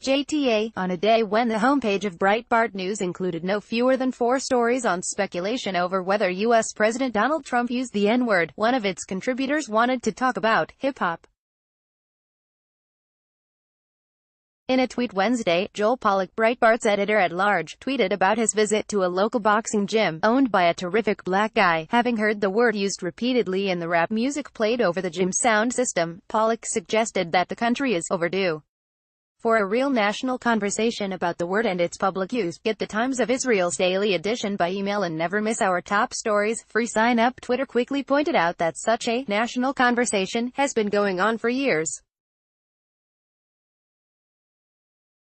JTA, on a day when the homepage of Breitbart News included no fewer than 4 stories on speculation over whether U.S. President Donald Trump used the N-word, one of its contributors wanted to talk about hip-hop. In a tweet Wednesday, Joel Pollack, Breitbart's editor-at-large, tweeted about his visit to a local boxing gym, owned by a terrific black guy. Having heard the word used repeatedly in the rap music played over the gym sound system, Pollack suggested that the country is overdue for a real national conversation about the word and its public use. Get the Times of Israel's daily edition by email and never miss our top stories. Free sign up. Twitter quickly pointed out that such a national conversation has been going on for years.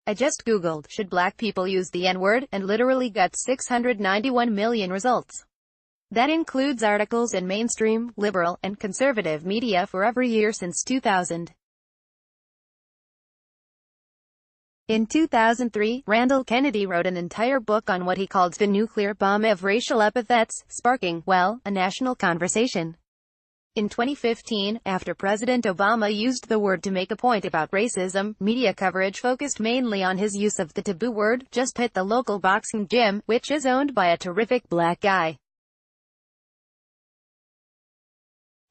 I just googled, should black people use the N-word, and literally got 691 million results. That includes articles in mainstream, liberal, and conservative media for every year since 2000. In 2003, Randall Kennedy wrote an entire book on what he called the nuclear bomb of racial epithets, sparking, well, a national conversation. In 2015, after President Obama used the word to make a point about racism, media coverage focused mainly on his use of the taboo word, just hit the local boxing gym, which is owned by a terrific black guy.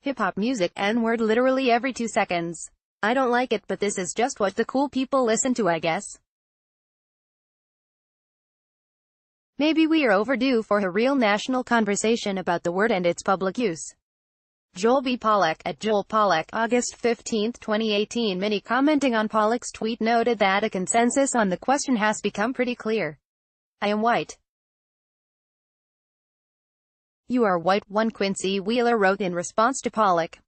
Hip-hop music, N-word literally every 2 seconds. I don't like it, but this is just what the cool people listen to, I guess. Maybe we are overdue for a real national conversation about the word and its public use. Joel B. Pollack, at Joel Pollack, August 15, 2018. Many commenting on Pollack's tweet noted that a consensus on the question has become pretty clear. I am white. You are white, one Quincy Wheeler wrote in response to Pollack.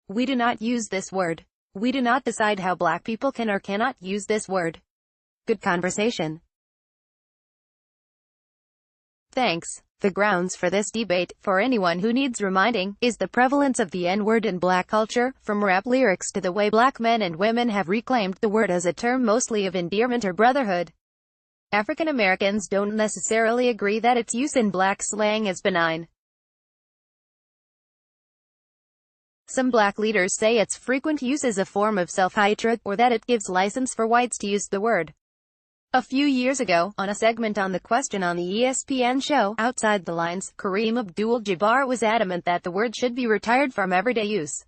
We do not use this word. We do not decide how black people can or cannot use this word. Good conversation. Thanks. The grounds for this debate, for anyone who needs reminding, is the prevalence of the N-word in black culture, from rap lyrics to the way black men and women have reclaimed the word as a term mostly of endearment or brotherhood. African Americans don't necessarily agree that its use in black slang is benign. Some black leaders say its frequent use is a form of self-hatred, or that it gives license for whites to use the word. A few years ago, on a segment on the question on the ESPN show, Outside the Lines, Kareem Abdul-Jabbar was adamant that the word should be retired from everyday use.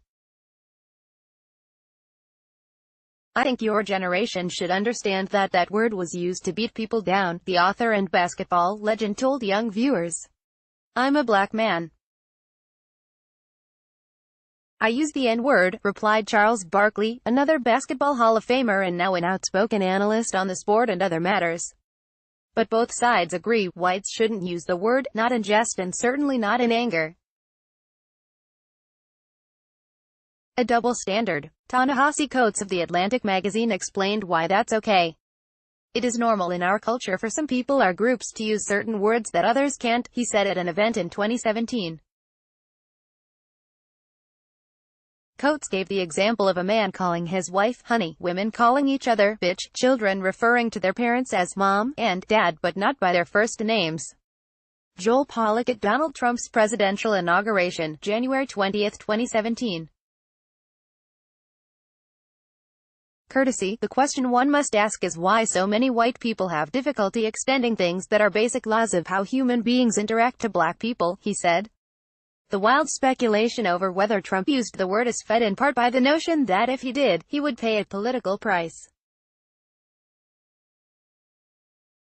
I think your generation should understand that that word was used to beat people down, the author and basketball legend told young viewers. I'm a black man. I use the N-word, replied Charles Barkley, another basketball Hall of Famer and now an outspoken analyst on the sport and other matters. But both sides agree, whites shouldn't use the word, not in jest and certainly not in anger. A double standard. Ta-Nehisi Coates of The Atlantic magazine explained why that's okay. It is normal in our culture for some people or groups to use certain words that others can't, he said at an event in 2017. Coates gave the example of a man calling his wife honey, women calling each other bitch, children referring to their parents as mom and dad but not by their first names. Joel Pollack at Donald Trump's presidential inauguration, January 20, 2017. Courtesy. The question one must ask is why so many white people have difficulty extending things that are basic laws of how human beings interact to black people, he said. The wild speculation over whether Trump used the word is fed in part by the notion that if he did, he would pay a political price.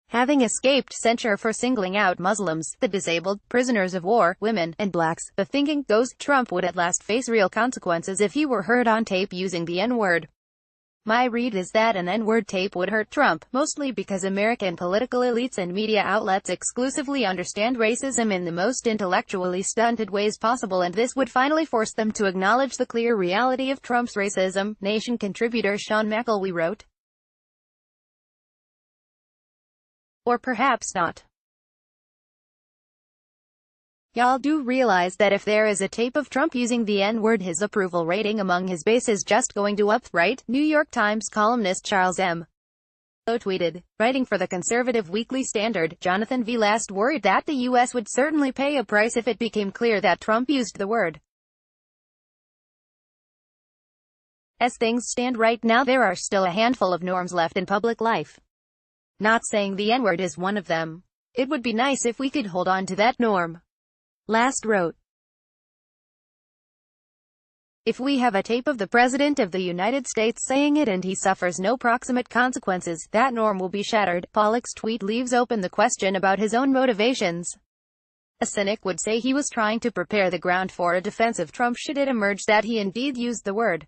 Having escaped censure for singling out Muslims, the disabled, prisoners of war, women, and blacks, the thinking goes Trump would at last face real consequences if he were heard on tape using the N-word. My read is that an N-word tape would hurt Trump, mostly because American political elites and media outlets exclusively understand racism in the most intellectually stunted ways possible, and this would finally force them to acknowledge the clear reality of Trump's racism, Nation contributor Sean McElwee wrote. Or perhaps not. Y'all do realize that if there is a tape of Trump using the N-word, his approval rating among his base is just going to up, right? New York Times columnist Charles M. Lowe tweeted. Writing for the conservative Weekly Standard, Jonathan V. Last worried that the U.S. would certainly pay a price if it became clear that Trump used the word. As things stand right now, there are still a handful of norms left in public life. Not saying the N-word is one of them. It would be nice if we could hold on to that norm. Last wrote. If we have a tape of the President of the United States saying it and he suffers no proximate consequences, that norm will be shattered. Pollock's tweet leaves open the question about his own motivations. A cynic would say he was trying to prepare the ground for a defense of Trump should it emerge that he indeed used the word.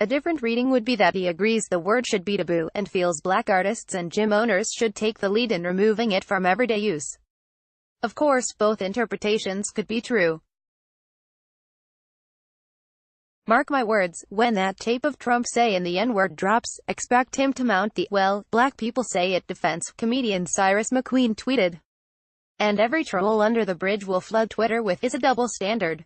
A different reading would be that he agrees the word should be taboo, and feels black artists and gym owners should take the lead in removing it from everyday use. Of course, both interpretations could be true. Mark my words, when that tape of Trump saying the N-word drops, expect him to mount the, well, black people say it defense, comedian Cyrus McQueen tweeted. And every troll under the bridge will flood Twitter with, is a double standard.